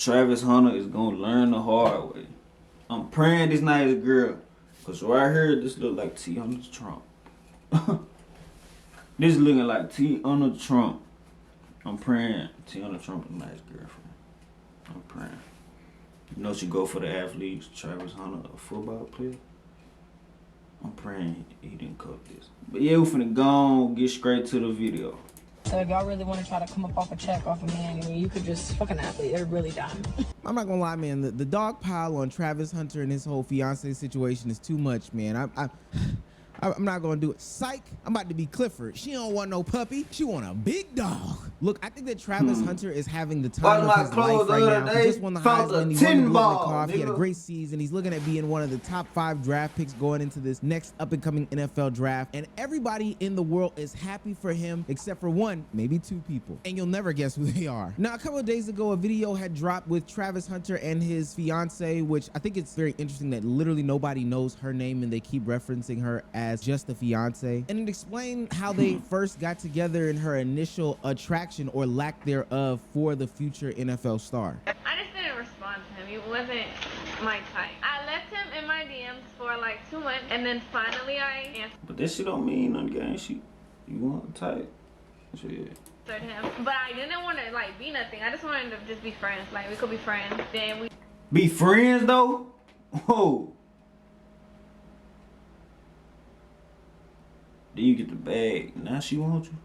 Travis Hunter is gonna learn the hard way. I'm praying this night is a girl. Cause right here, this look like Tiana Trump. This looking like Tiana Trump. I'm praying Tiana Trump is a nice girlfriend. I'm praying. You know she go for the athletes. Travis Hunter, a football player. I'm praying he didn't cook this. But yeah, we finna go on, get straight to the video. So if y'all really want to try to come up off a check off of me anyway, you could just fucking athlete. They're really dumb. I'm not gonna lie, man. The dog pile on Travis Hunter and his whole fiance situation is too much, man. I'm not gonna do it. Psych, I'm about to be Clifford. She don't want no puppy. She want a big dog. Look, I think that Travis Hunter is having the time of his life right now. He just won the Heisman. He won the Biletnikoff. He had a great season. He's looking at being one of the top 5 draft picks going into this next up-and-coming NFL draft. And everybody in the world is happy for him except for one, maybe 2 people. And you'll never guess who they are. Now, a couple of days ago, a video had dropped with Travis Hunter and his fiance, which I think it's very interesting that literally nobody knows her name and they keep referencing her as just the fiance. And it explained how they first got together and her initial attraction or lack thereof for the future NFL star. I just didn't respond to him. He wasn't my type. I left him in my DMs for like 2 months, and then finally I answered But this shit don't mean nothing, gang. You want type. Shit. him. But I didn't want to like be nothing. I just wanted to just be friends. Like we could be friends. Then we Be friends though? Whoa. Then you get the bag. Now she wants you.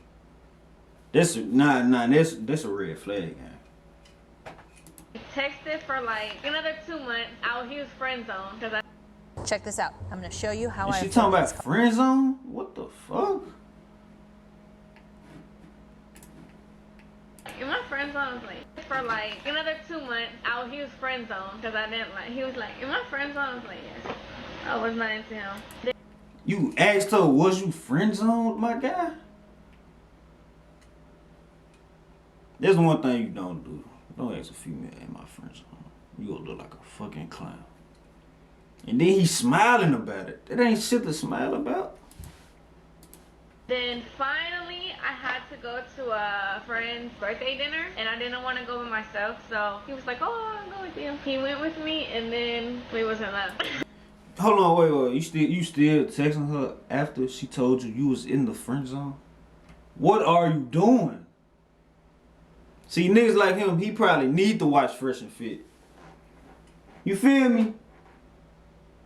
That's a red flag, gang. texted for like another 2 months. He was friend zone because I. Check this out. I'm gonna show you how And I. she talking about friend zone? What the fuck? In my friend zone was like for like another 2 months. He was friend zone because I didn't like. He was like in my friend zone. I was like yes. I was not into him. You asked her, was you friend zoned, my guy? There's one thing you don't do. Don't ask a female in my friend zone. You gonna look like a fucking clown. And then he's smiling about it. That ain't shit to smile about. Then finally, I had to go to a friend's birthday dinner, and I didn't want to go by myself. So he was like, "Oh, I'll go with you." He went with me, and then we was in love. Hold on, wait. You still texting her after she told you was in the friend zone? What are you doing? See, niggas like him, he probably need to watch Fresh and Fit. You feel me?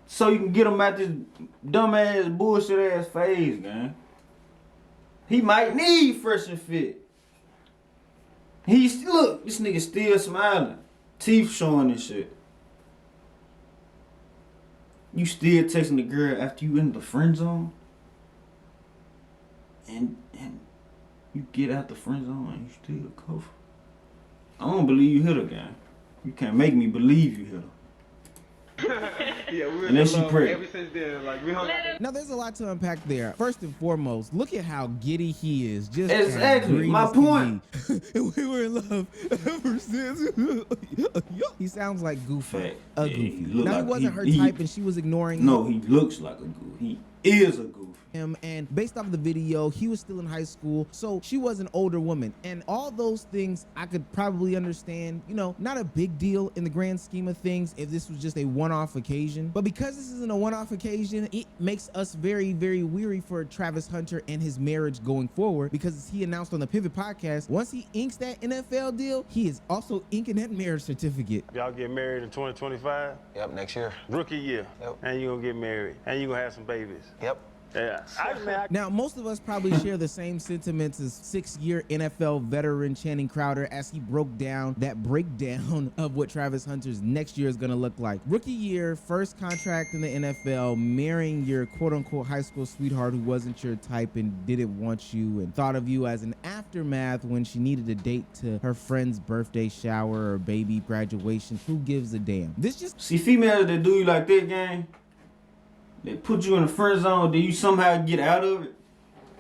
So you can get him out this dumbass bullshit ass phase, man. He might need Fresh and Fit. Look, this nigga still smiling. Teeth showing and shit. You still texting the girl after you in the friend zone? And you get out the friend zone and you still cover. I don't believe you hit her, gang. You can't make me believe you hit her. Yeah, we were And then in she love pregnant. ever since then. Like we hung out. Now, there's a lot to unpack there. First and foremost, look at how giddy he is. Just Exactly, as green my as can point. be. And we were in love ever since. He sounds like Goofy. Fact. A Yeah, Goofy. he look Now, like he wasn't her he- type, and she was ignoring No, he looks like a goof. He is a goof. him. And based off the video, he was still in high school, so she was an older woman. And all those things I could probably understand. You know, not a big deal in the grand scheme of things if this was just a one-off occasion. But because this isn't a one-off occasion, it makes us very, very weary for Travis Hunter and his marriage going forward, because as he announced on the Pivot podcast, once he inks that NFL deal, he is also inking that marriage certificate. Y'all get married in 2025? Yep, next year. Rookie year. Yep. And you gonna get married. And you gonna have some babies. Yep. Yeah. Now, most of us probably share the same sentiments as 6-year NFL veteran Channing Crowder as he broke down that breakdown of what Travis Hunter's next year is going to look like. Rookie year, first contract in the NFL, marrying your quote-unquote high school sweetheart who wasn't your type and didn't want you and thought of you as an aftermath when she needed a date to her friend's birthday shower or baby graduation. Who gives a damn? This just... See, females that do you like that, gang, they put you in the friend zone, then you somehow get out of it.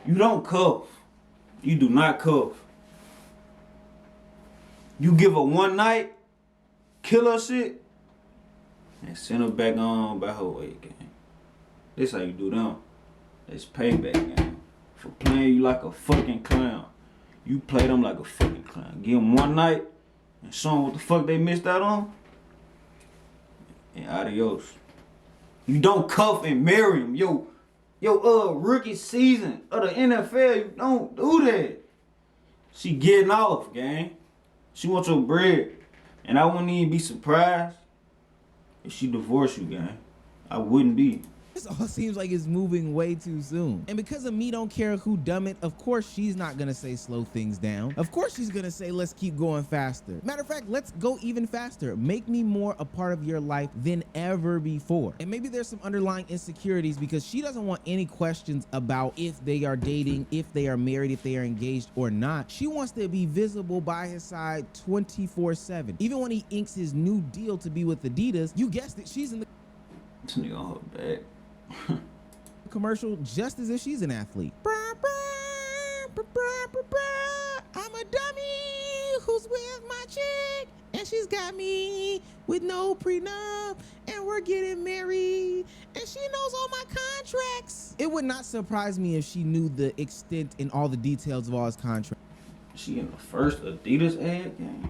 You don't cuff. You do not cuff. You give her one night, kill her shit, and send her back on by her way, gang. This how you do them. It's payback, gang. For playing you like a fucking clown. You play them like a fucking clown. Give them one night, and show them what the fuck they missed out on, and adios. You don't cuff and marry him. Yo, rookie season of the NFL, you don't do that. She getting off, gang. She wants your bread. And I wouldn't even be surprised if she divorced you, gang. I wouldn't be. This all seems like it's moving way too soon. And because of me don't care who dumb it, of course she's not gonna say slow things down. Of course she's gonna say let's keep going faster. Matter of fact, let's go even faster. Make me more a part of your life than ever before. And maybe there's some underlying insecurities because she doesn't want any questions about if they are dating, if they are married, if they are engaged or not. She wants to be visible by his side 24/7. Even when he inks his new deal to be with Adidas, you guessed it, she's in the This nigga on her back. commercial just as if she's an athlete. I'm a dummy who's with my chick, and she's got me with no prenup, and we're getting married, and she knows all my contracts. It would not surprise me if she knew the extent and all the details of all his contracts. She in the first Adidas ad game.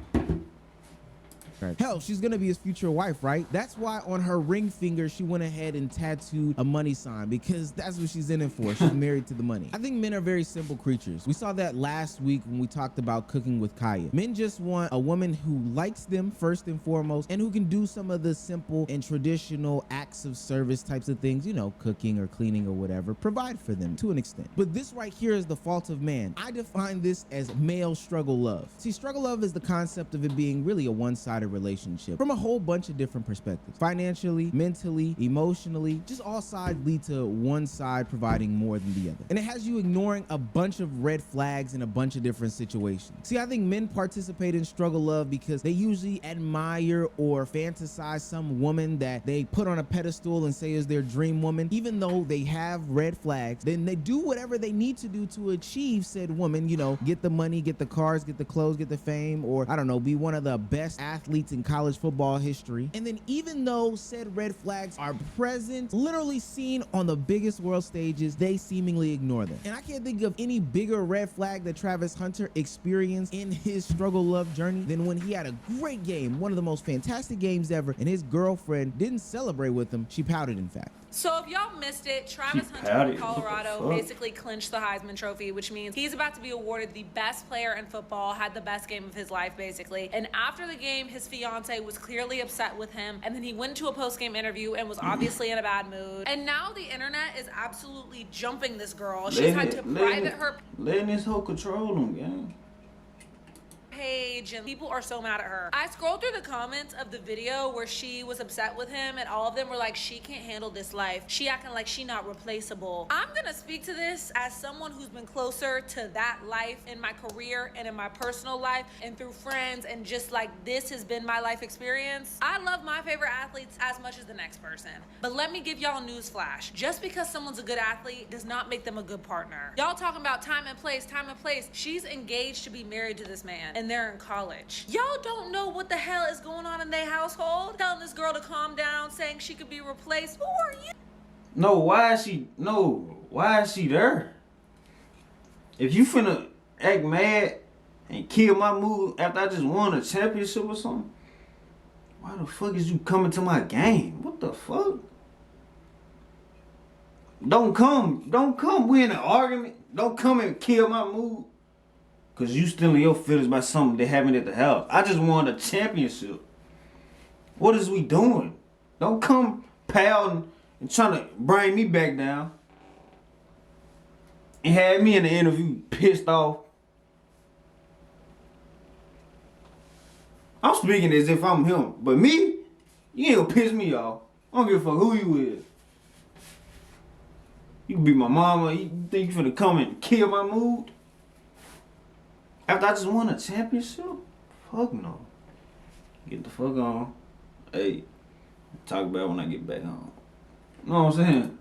Hell, she's gonna be his future wife, right? That's why on her ring finger, she went ahead and tattooed a money sign because that's what she's in it for. She's married to the money. I think men are very simple creatures. We saw that last week when we talked about cooking with Kaya. Men just want a woman who likes them first and foremost and who can do some of the simple and traditional acts of service types of things, you know, cooking or cleaning or whatever, provide for them to an extent. But this right here is the fault of man. I define this as male struggle love. See, struggle love is the concept of it being really a one-sided relationship from a whole bunch of different perspectives. Financially, mentally, emotionally, just all sides lead to one side providing more than the other. And it has you ignoring a bunch of red flags in a bunch of different situations. See, I think men participate in struggle love because they usually admire or fantasize some woman that they put on a pedestal and say is their dream woman. Even though they have red flags, then they do whatever they need to do to achieve said woman, you know, get the money, get the cars, get the clothes, get the fame, or I don't know, be one of the best athletes in college football history. And then even though said red flags are present, literally seen on the biggest world stages, they seemingly ignore them. And I can't think of any bigger red flag that Travis Hunter experienced in his struggle love journey than when he had a great game, one of the most fantastic games ever, and his girlfriend didn't celebrate with him. She pouted, in fact. So if y'all missed it, Travis She Hunter pouted. from Colorado What the fuck? basically clinched the Heisman Trophy, which means he's about to be awarded the best player in football, had the best game of his life, basically. And after the game, his fiance was clearly upset with him, and then he went to a post-game interview and was obviously in a bad mood. And now the internet is absolutely jumping this girl. She's had to private her letting this whole control them, gang. page, and people are so mad at her. I scrolled through the comments of the video where she was upset with him, and all of them were like, she can't handle this life. She acting like she not replaceable. I'm gonna speak to this as someone who's been closer to that life in my career and in my personal life and through friends, and just like this has been my life experience. I love my favorite athletes as much as the next person. But let me give y'all a news flash. Just because someone's a good athlete does not make them a good partner. Y'all talking about time and place, time and place. She's engaged to be married to this man, and they're in college. Y'all don't know what the hell is going on in their household. Telling this girl to calm down, saying she could be replaced. Who are you? No, why is she there? If you finna act mad and kill my mood after I just won a championship or something, why the fuck is you coming to my game? What the fuck? Don't come. We in an argument. Don't come and kill my mood. Cause you still in your feelings about something that happened at the house. I just won a championship. What is we doing? Don't come pal and trying to bring me back down. And had me in the interview pissed off. I'm speaking as if I'm him. But me, you ain't gonna piss me off. I don't give a fuck who you is. You can be my mama. You think you finna come and kill my mood? After I just won a championship? Fuck no. Get the fuck on. Hey, talk about it when I get back home. You know what I'm saying?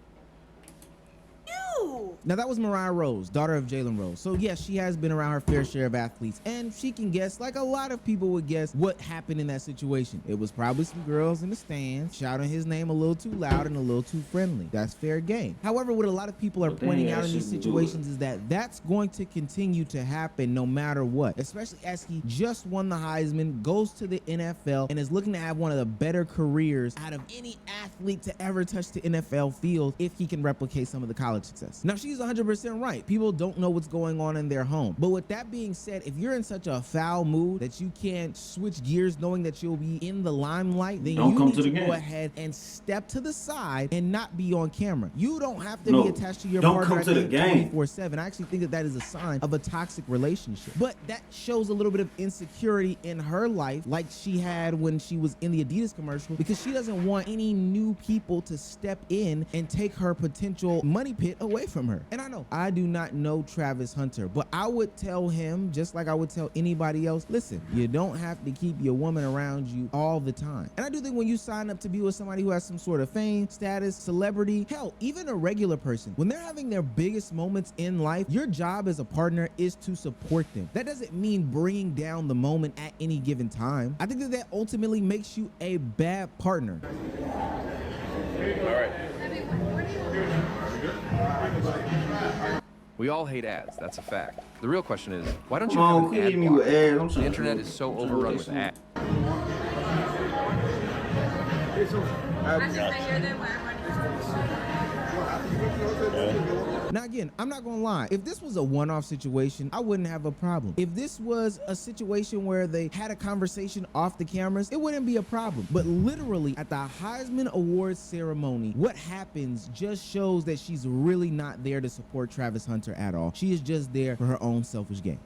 You. Now that was Mariah Rose, daughter of Jalen Rose. So yes, she has been around her fair share of athletes, and she can guess, like a lot of people would guess, what happened in that situation. It was probably some girls in the stands shouting his name a little too loud and a little too friendly. That's fair game. However, what a lot of people are But they pointing out in these actually do it. situations is that that's going to continue to happen no matter what, especially as he just won the Heisman, goes to the NFL, and is looking to have one of the better careers out of any athlete to ever touch the NFL field if he can replicate some of the college success. Now, she's 100% right. People don't know what's going on in their home. But with that being said, if you're in such a foul mood that you can't switch gears knowing that you'll be in the limelight, then Don't you come need to to the go game. ahead and step to the side and not be on camera. You don't have to No, be attached to your don't partner come to the game. 24/7. I actually think that that is a sign of a toxic relationship. But that shows a little bit of insecurity in her life, like she had when she was in the Adidas commercial, because she doesn't want any new people to step in and take her potential money pit away from her. And I know I do not know Travis Hunter, but I would tell him, just like I would tell anybody else, listen, you don't have to keep your woman around you all the time. And I do think when you sign up to be with somebody who has some sort of fame, status, celebrity, hell, even a regular person, when they're having their biggest moments in life, your job as a partner is to support them. That doesn't mean bringing down the moment at any given time. I think that that ultimately makes you a bad partner. We all hate ads, that's a fact. The real question is, why don't you Come on, have an quit ad hitting me with blocker? ads. I'm The trying internet to is so I'm trying to overrun do with something. ads. Now again, I'm not gonna lie. If this was a one-off situation, I wouldn't have a problem. If this was a situation where they had a conversation off the cameras, it wouldn't be a problem. But literally at the Heisman Awards ceremony, what happens just shows that she's really not there to support Travis Hunter at all. She is just there for her own selfish gain.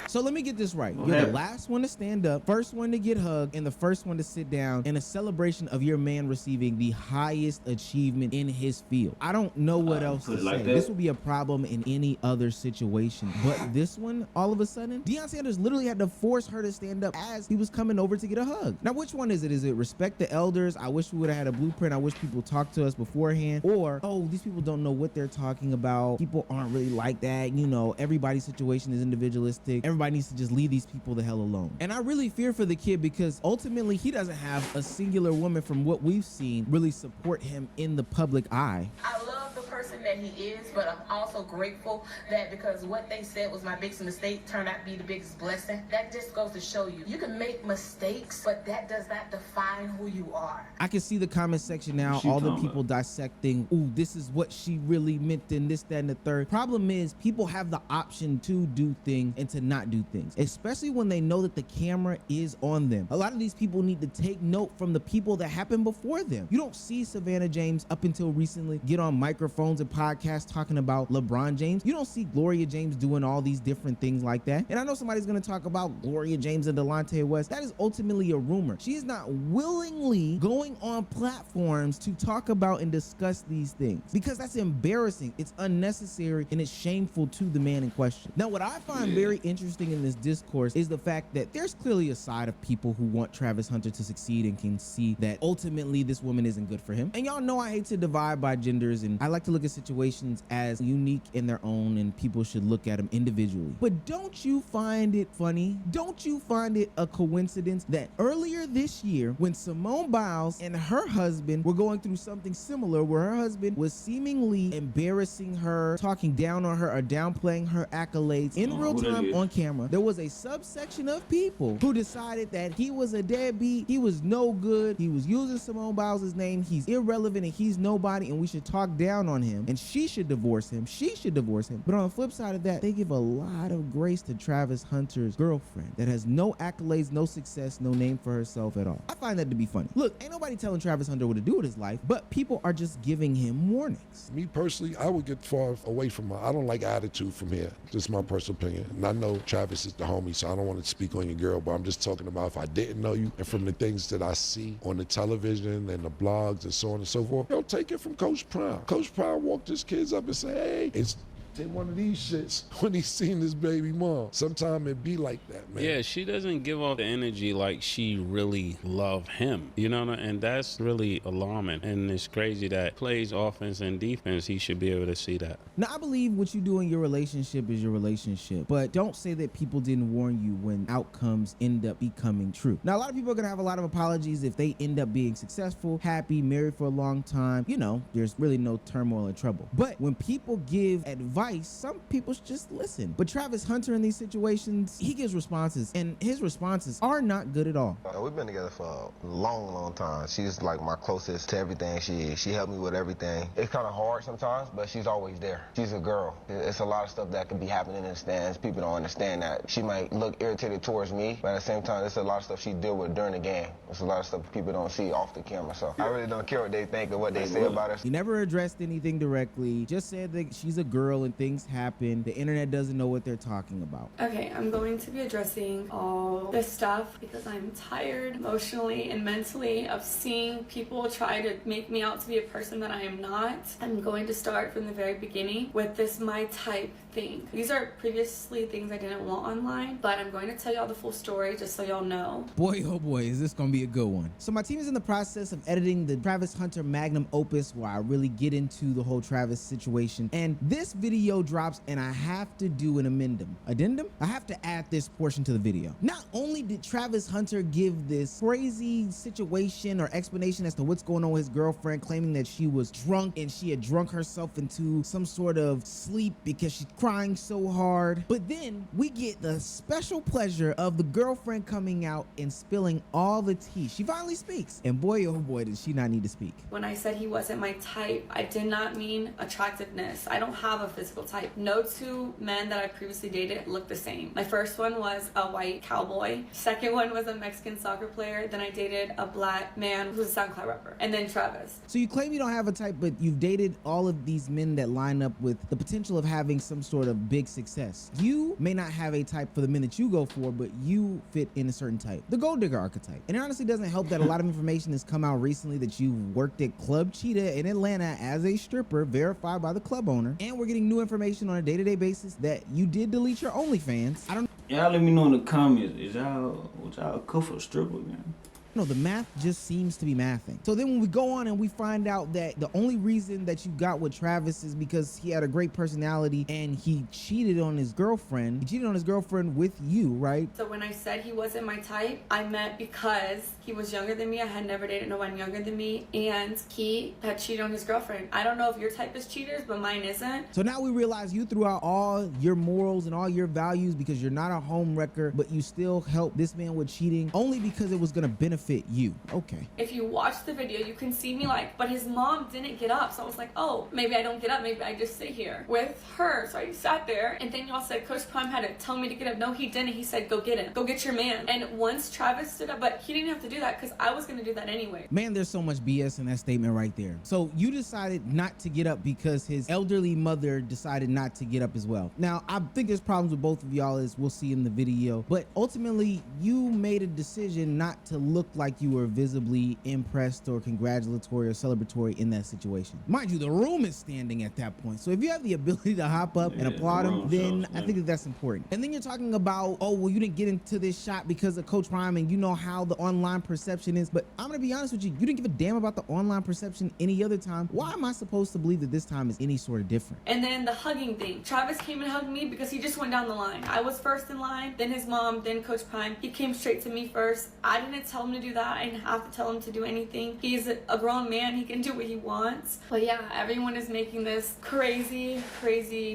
So let me get this right. You're the ahead. last one to stand up, first one to get hugged, and the first one to sit down in a celebration of your man receiving the highest achievement in his field. I don't know what else put to it like say. that. This would be a problem in any other situation. But this one, all of a sudden, Deion Sanders literally had to force her to stand up as he was coming over to get a hug. Now, which one is it? Is it respect the elders? I wish we would have had a blueprint. I wish people talked to us beforehand. Or, oh, these people don't know what they're talking about. People aren't really like that. You know, everybody's situation is individualistic. Everybody needs to just leave these people the hell alone. And I really fear for the kid because ultimately he doesn't have a singular woman from what we've seen really support him in the public eye. I love the person that he is, but I'm also grateful that because what they said was my biggest mistake turned out to be the biggest blessing. That just goes to show you, you can make mistakes, but that does not define who you are. I can see the comment section now, What you all the talking people dissecting, ooh, this is what she really meant in this, that, and the third. Problem is, people have the option to do things and to not do things, especially when they know that the camera is on them. A lot of these people need to take note from the people that happened before them. You don't see Savannah James up until recently get on microphones and podcasts talking about LeBron James. You don't see Gloria James doing all these different things like that. And I know somebody's gonna talk about Gloria James and Delonte West. That is ultimately a rumor. She is not willingly going on platforms to talk about and discuss these things because that's embarrassing. It's unnecessary and it's shameful to the man in question. Now, what I find very interesting in this discourse is the fact that there's clearly a side of people who want Travis Hunter to succeed and can see that ultimately this woman isn't good for him. And y'all know I hate to divide by genders, and I like to look at situations as unique in their own, and people should look at them individually. But don't you find it funny? Don't you find it a coincidence that earlier this year, when Simone Biles and her husband were going through something similar, where her husband was seemingly embarrassing her, talking down on her, or downplaying her accolades in real who that time is? on camera, there was a subsection of people who decided that he was a deadbeat, he was no good, he was using Simone Biles' name, he's irrelevant, and he's nobody, and we should talk down on him. him and she should divorce him. She should divorce him. But on the flip side of that, they give a lot of grace to Travis Hunter's girlfriend that has no accolades, no success, no name for herself at all. I find that to be funny. Look, ain't nobody telling Travis Hunter what to do with his life, but people are just giving him warnings. Me personally, I would get far away from her. I don't like attitude from here. Just my personal opinion. And I know Travis is the homie, so I don't want to speak on your girl, but I'm just talking about if I didn't know you and from the things that I see on the television and the blogs and so on and so forth, yo, take it from Coach Prime. Coach Prime walked his kids up and said, hey, it's in one of these shits when he's seen his baby mom. Sometimes it be like that, man. Yeah, she doesn't give off the energy like she really love him, you know, and that's really alarming. And it's crazy that plays offense and defense, he should be able to see that. Now, I believe what you do in your relationship is your relationship, but don't say that people didn't warn you when outcomes end up becoming true. Now, a lot of people are gonna have a lot of apologies if they end up being successful, happy, married for a long time. You know, there's really no turmoil or trouble. But when people give advice, some people just listen. But Travis Hunter in these situations, he gives responses, and his responses are not good at all. We've been together for a long time. She's like my closest to everything she is. She helped me with everything. It's kind of hard sometimes, but she's always there. She's a girl. It's a lot of stuff that could be happening in the stands. People don't understand that. She might look irritated towards me, but at the same time, there's a lot of stuff she deal with during the game. There's a lot of stuff people don't see off the camera, so I really don't care what they think or what they say about us. He never addressed anything directly, just said that she's a girl and things happen. The internet doesn't know what they're talking about. Okay, I'm going to be addressing all this stuff because I'm tired emotionally and mentally of seeing people try to make me out to be a person that I am not. I'm going to start from the very beginning with this my type thing. These are previously things I didn't want online, but I'm going to tell y'all the full story just so y'all know. Boy, oh boy, is this gonna be a good one. So my team is in the process of editing the Travis Hunter magnum opus where I really get into the whole Travis situation. And this video drops and I have to do an addendum. Addendum? I have to add this portion to the video. Not only did Travis Hunter give this crazy situation or explanation as to what's going on with his girlfriend, claiming that she was drunk and she had drunk herself into some sort of sleep because she's crying so hard, but then we get the special pleasure of the girlfriend coming out and spilling all the tea. She finally speaks, and boy, oh boy, did she not need to speak. When I said he wasn't my type, I did not mean attractiveness. I don't have a physical type. No two men that I previously dated look the same. My first one was a white cowboy. Second one was a Mexican soccer player. Then I dated a black man who was a SoundCloud rapper. And then Travis. So you claim you don't have a type, but you've dated all of these men that line up with the potential of having some sort of big success. You may not have a type for the men that you go for, but you fit in a certain type, the gold digger archetype. And it honestly doesn't help that a lot of information has come out recently that you worked at Club Cheetah in Atlanta as a stripper, verified by the club owner, and we're getting new information on a day-to-day basis that you did delete your OnlyFans. I don't. Y'all let me know in the comments. Would y'all cook for a stripper, man? No, the math just seems to be mathing. So then when we go on and we find out that the only reason that you got with Travis is because he had a great personality and he cheated on his girlfriend. He cheated on his girlfriend with you, right? So when I said he wasn't my type, I meant because he was younger than me. I had never dated no one younger than me, and he had cheated on his girlfriend. I don't know if your type is cheaters, but mine isn't. So now we realize you threw out all your morals and all your values because you're not a home wrecker, but you still helped this man with cheating only because it was gonna benefit you. Okay. If you watch the video, you can see me like, but his mom didn't get up. So I was like, oh, maybe I don't get up. Maybe I just sit here with her. So I sat there, and then y'all said Coach Prime had to tell me to get up. No, he didn't. He said, go get him. Go get your man. And once Travis stood up, but he didn't have to do that because I was going to do that anyway. Man, there's so much BS in that statement right there. So you decided not to get up because his elderly mother decided not to get up as well. Now, I think there's problems with both of y'all, as we'll see in the video, but ultimately you made a decision not to look like you were visibly impressed or congratulatory or celebratory in that situation. Mind you, the room is standing at that point. So if you have the ability to hop up and applaud him, then I think that's important. And then you're talking about, oh, well, you didn't get into this shot because of Coach Prime and you know how the online perception is. But I'm gonna be honest with you, you didn't give a damn about the online perception any other time. Why am I supposed to believe that this time is any sort of different? And then the hugging thing. Travis came and hugged me because he just went down the line. I was first in line, then his mom, then Coach Prime. He came straight to me first. I didn't tell him to do that. I didn't have to tell him to do anything. He's a grown man. He can do what he wants. But yeah, everyone is making this crazy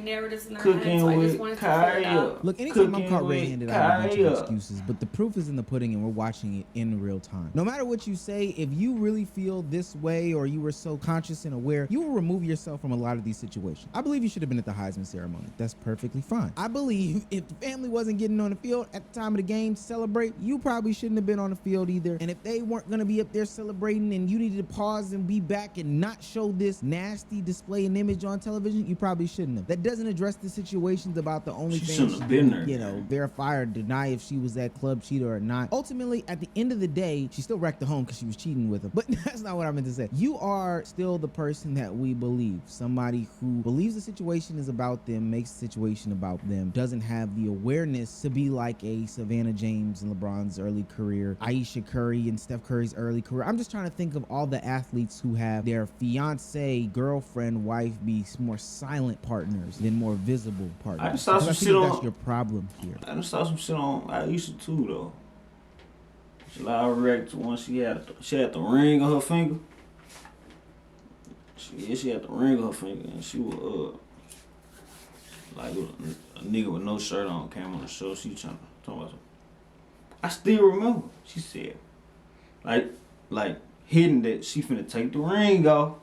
narratives in their head. So I just wanted to clear it up. Look, anytime I'm caught red-handed, I have a bunch of excuses, but the proof is in the pudding and we're watching it in real time. No matter what you say, if you really feel this way or you were so conscious and aware, you will remove yourself from a lot of these situations. I believe you should have been at the Heisman ceremony. That's perfectly fine. I believe if the family wasn't getting on the field at the time of the game to celebrate, you probably shouldn't have been on the field either. And if they weren't going to be up there celebrating and you needed to pause and be back and not show this nasty display and image on television, you probably shouldn't have. That doesn't address the situations about the only thing shouldn't have been there, you know, verify or deny if she was that club cheater or not. Ultimately, at the end of the day, she still wrecked the home because she was cheating with him. But that's not what I meant to say. You are still the person that we believe. Somebody who believes the situation is about them, makes the situation about them, doesn't have the awareness to be like a Savannah James in LeBron's early career, Aisha Curry and Steph Curry's early career. I'm just trying to think of all the athletes who have their fiance, girlfriend, wife be more silent partners than more visible partners. I just saw some shit on. That's your problem here. I just saw some shit on Aisha too though. She live react to one she had the ring on her finger. She had the ring on her finger and she was like a nigga with no shirt on came on the show. She trying to talk about something. I still remember. She said like hidden that she finna take the ring off.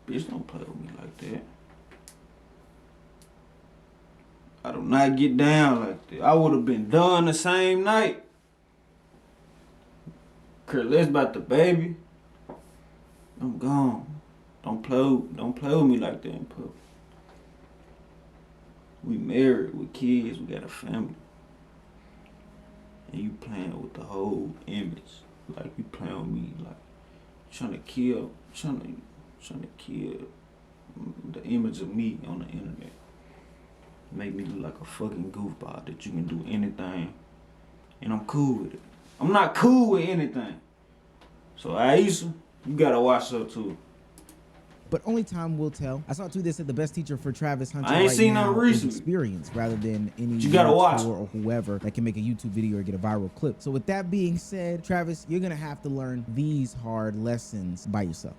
Bitch, don't play with me like that. I do not get down like that. I would have been done the same night. Kurt, let's about the baby. I'm gone. Don't play with me like that in public. We married with kids, we got a family. And you playing with the whole image. Like you playing with me, like trying to kill the image of me on the internet. Make me look like a fucking goofball that you can do anything. And I'm cool with it. I'm not cool with anything. So Aisha, you gotta watch her too. But only time will tell. I saw too they said the best teacher for Travis Hunter I ain't seen now nothing recently. is experience rather than any You gotta watch. or whoever that can make a YouTube video or get a viral clip. So with that being said, Travis, you're gonna have to learn these hard lessons by yourself.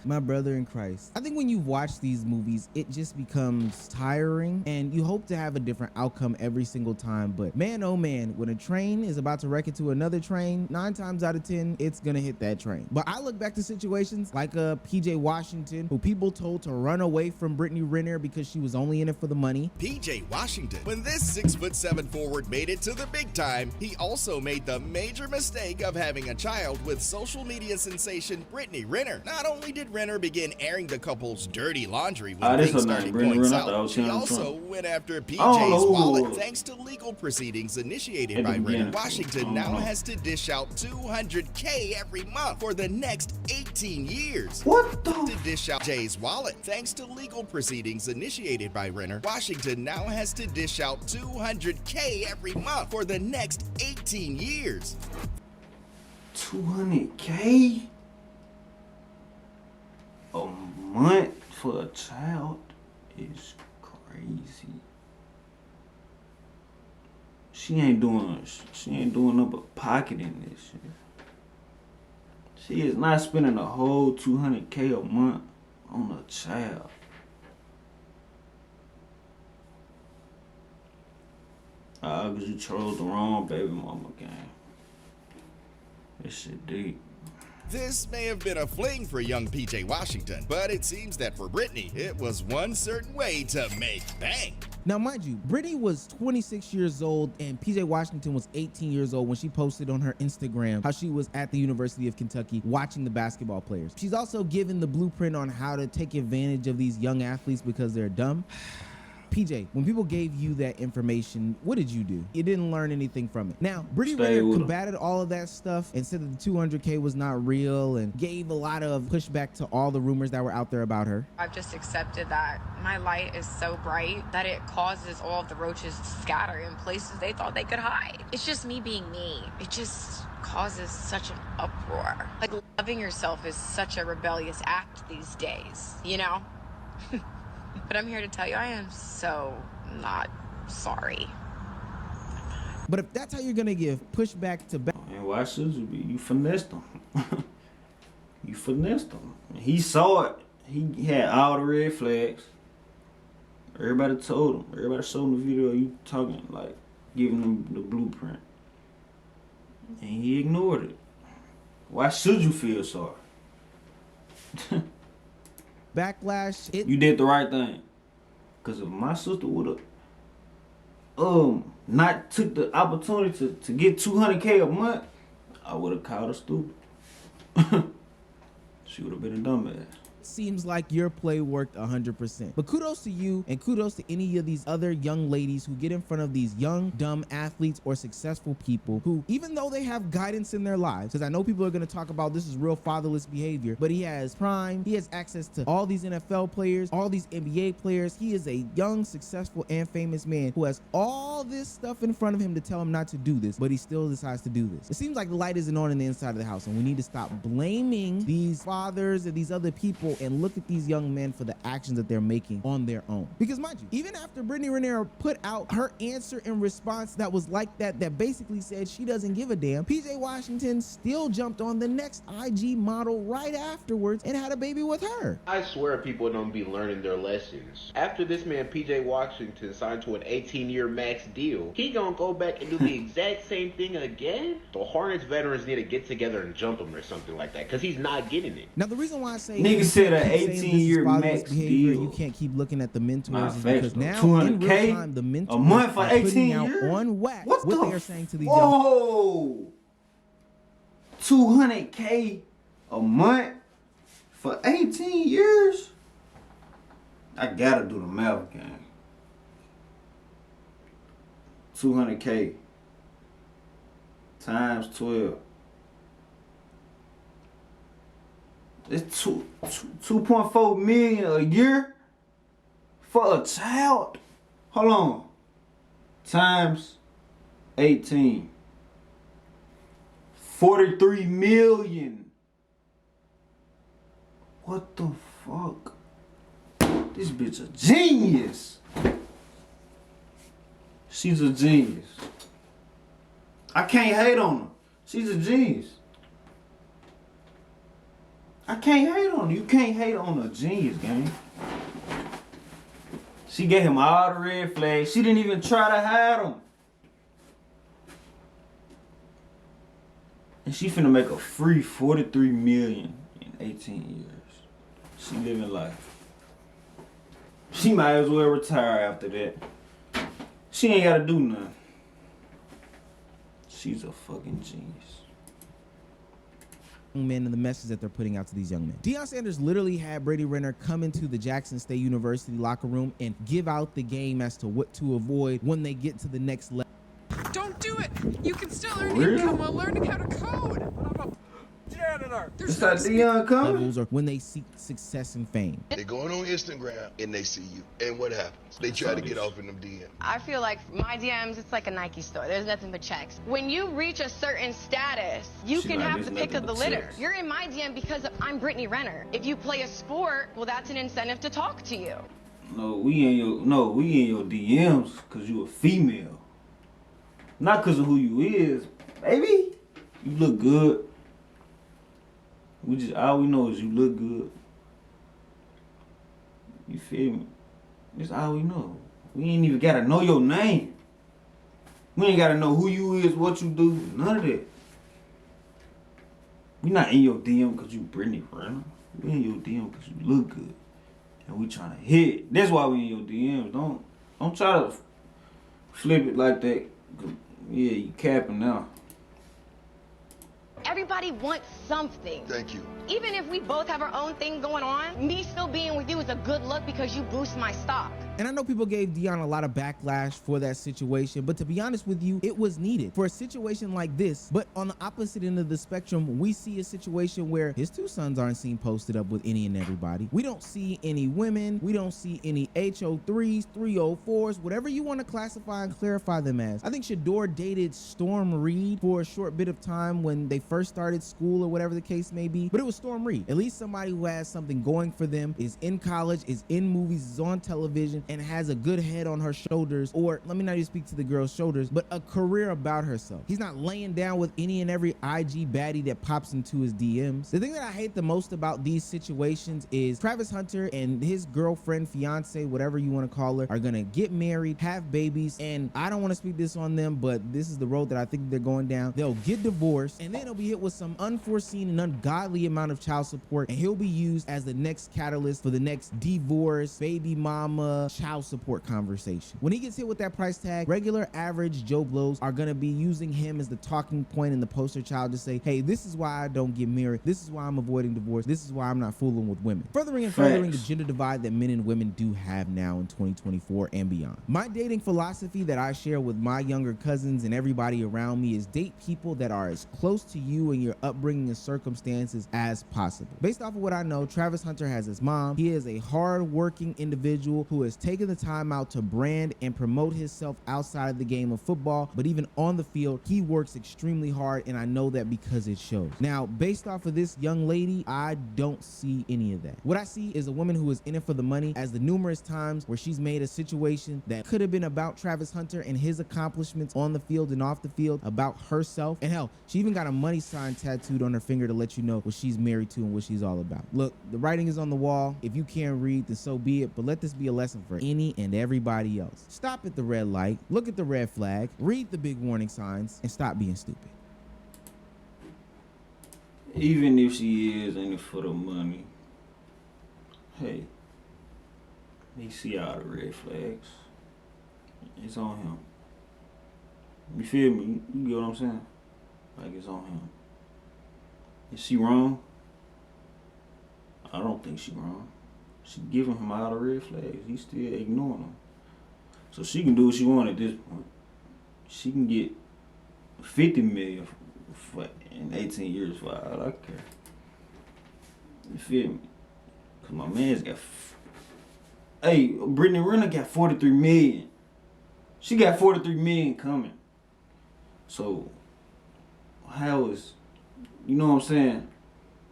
My brother in Christ. I think when you watch these movies, it just becomes tiring and you hope to have a different outcome every single time. But man, oh man, when a train is about to wreck into another train, 9 times out of 10, it's gonna hit that train. But I look back to situations like PJ Washington, who people told to run away from Brittany Renner because she was only in it for the money. PJ Washington. When this 6'7" forward made it to the big time, he also made the major mistake of having a child with social media sensation Brittany Renner. Not only did Renner begin airing the couple's dirty laundry when things started going south, she also went after PJ's wallet thanks to legal proceedings initiated by Renner. Washington now has to dish out $200K every month for the next 18 years. What the? To dish out Jay's wallet thanks to legal proceedings initiated by Renner. Washington now has to dish out $200K every month for the next 18 years. 200K a month for a child is crazy. She ain't doing nothing but pocketing this shit. She is not spending a whole 200K a month on a child. Cause you chose the wrong baby mama game. This shit deep. This may have been a fling for young PJ Washington, but it seems that for Brittany, it was one certain way to make bank. Now, mind you, Brittany was 26 years old and PJ Washington was 18 years old when she posted on her Instagram how she was at the University of Kentucky watching the basketball players. She's also given the blueprint on how to take advantage of these young athletes because they're dumb. PJ, when people gave you that information, what did you do? You didn't learn anything from it. Now, Brittany Renner combated all of that stuff and said that the 200K was not real and gave a lot of pushback to all the rumors that were out there about her. I've just accepted that my light is so bright that it causes all of the roaches to scatter in places they thought they could hide. It's just me being me. It just causes such an uproar. Like, loving yourself is such a rebellious act these days, you know? But I'm here to tell you I am so not sorry. But if that's how you're gonna give pushback to back, And why should you be? You finessed him. You finessed him. He saw it. He had all the red flags. Everybody told him. Everybody showed him the video. You talking like giving him the blueprint, and he ignored it. Why should you feel sorry? backlash, You did the right thing. Cause if my sister would have not took the opportunity to get $200K a month, I would have called her stupid. She would have been a dumbass. seems like your play worked 100%. But kudos to you, and kudos to any of these other young ladies who get in front of these young, dumb athletes or successful people who, even though they have guidance in their lives, because I know people are going to talk about this is real fatherless behavior, but he has Prime, he has access to all these NFL players, all these NBA players. He is a young, successful, and famous man who has all this stuff in front of him to tell him not to do this, but he still decides to do this. It seems like the light isn't on in the inside of the house, and we need to stop blaming these fathers and these other people and look at these young men for the actions that they're making on their own. Because mind you, even after Brittany Renner put out her answer in response that was like that basically said she doesn't give a damn, PJ Washington still jumped on the next IG model right afterwards and had a baby with her. I swear people don't be learning their lessons. After this man PJ Washington signed to an 18-year max deal, he gonna go back and do the exact same thing again? The Hornets veterans need to get together and jump him or something like that, because he's not getting it. Now the reason why I say nigga said an 18-year max behavior, deal. you can't keep looking at the mentors Nah, is facts, because though. now 200K in real time the mentors a month for are 18 putting out years? on wax What what the they are saying to these young. Whoa! 200K a month for 18 years? I gotta do the math, gang. 200K times 12. It's 2.4 million a year for a child. Hold on. Times 18. 43 million. What the fuck? This bitch a genius. She's a genius. I can't hate on her. She's a genius. I can't hate on her. You can't hate on a genius, gang. She gave him all the red flags. She didn't even try to hide them. And she finna make a free 43 million in 18 years. She living life. She might as well retire after that. She ain't gotta do nothing. She's a fucking genius. Men and the message that they're putting out to these young men. Deion Sanders literally had Brady Renner come into the Jackson State University locker room and give out the game as to what to avoid when they get to the next level. Don't do it! You can still earn Really? income while learning how to code! Janitor! Is that Deion coming? Levels or when they seek success and fame. They going on Instagram and they see you. And what happens? They try to get off in them DMs. I feel like my DMs, it's like a Nike store. There's nothing but checks. When you reach a certain status, you She can like, have "There's the pick nothing of the but litter. checks." You're in my DM because I'm Brittany Renner. If you play a sport, well, that's an incentive to talk to you. We in your DMs cause you a female. Not cause of who you is, baby. You look good. All we know is you look good. You feel me? That's all we know. We ain't even gotta know your name. We ain't gotta know who you is, what you do, none of that. We not in your DM cause you Brittany Renner. We in your DM cause you look good. And we tryna hit. That's why we in your DMs. Don't try to flip it like that. Yeah, you capping now. Everybody wants something. Thank you. Even if we both have our own thing going on, me still being with you is a good look because you boost my stock. And I know people gave Deion a lot of backlash for that situation, but to be honest with you, it was needed for a situation like this. But on the opposite end of the spectrum, we see a situation where his two sons aren't seen posted up with any and everybody. We don't see any women. We don't see any HO3s, 304s, whatever you want to classify and clarify them as. I think Shador dated Storm Reed for a short bit of time when they first first started school or whatever the case may be. But it was Storm Reed. At least somebody who has something going for them, is in college, is in movies, is on television, and has a good head on her shoulders, or let me not even speak to the girl's shoulders, but a career about herself. He's not laying down with any and every IG baddie that pops into his DMs. The thing that I hate the most about these situations is Travis Hunter and his girlfriend, fiance, whatever you want to call her, are gonna get married, have babies, and I don't want to speak this on them, but this is the road that I think they're going down. They'll get divorced, and then they'll be hit with some unforeseen and ungodly amount of child support, and he'll be used as the next catalyst for the next divorce, baby mama, child support conversation. When he gets hit with that price tag, regular average Joe Blows are gonna be using him as the talking point and the poster child to say, hey, this is why I don't get married, this is why I'm avoiding divorce, this is why I'm not fooling with women. Furthering the gender divide that men and women do have now in 2024 and beyond. My dating philosophy that I share with my younger cousins and everybody around me is date people that are as close to you and your upbringing and circumstances as possible. Based off of what I know, Travis Hunter has his mom. He is a hard-working individual who has taken the time out to brand and promote himself outside of the game of football, but even on the field, he works extremely hard, and I know that because it shows. Now, based off of this young lady, I don't see any of that. What I see is a woman who is in it for the money, as the numerous times where she's made a situation that could have been about Travis Hunter and his accomplishments on the field and off the field about herself. And hell, she even got a money sign tattooed on her finger to let you know what she's married to and what she's all about. Look, the writing is on the wall. If you can't read, then so be it, but let this be a lesson for any and everybody else. Stop at the red light, look at the red flag, read the big warning signs, and stop being stupid. Even if she is in it for the money, hey, he see all the red flags. It's on him. You feel me? You get what I'm saying? Like, it's on him. Is she wrong? I don't think she wrong. She giving him all the red flags. He's still ignoring them. So she can do what she want at this point. She can get 50 million for in 18 years for all I care. You feel me? Cause my man's got. Hey, Brittany Renner got 43 million. She got 43 million coming. So how is, you know what I'm saying?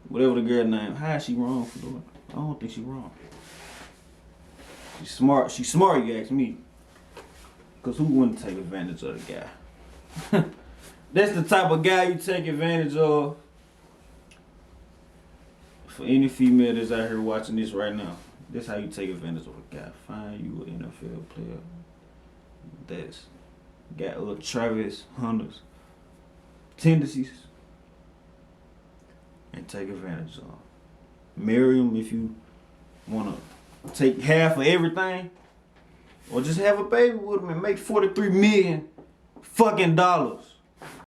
Whatever the girl name, how is she wrong for doing it? I don't think she wrong. She's smart. She's smart, you ask me. Cause who wouldn't take advantage of the guy? That's the type of guy you take advantage of. For any female that's out here watching this right now, that's how you take advantage of a guy. Find you an NFL player that's got little Travis Hunter's tendencies and take advantage of him. Marry him if you want to take half of everything, or just have a baby with him and make 43 million fucking dollars.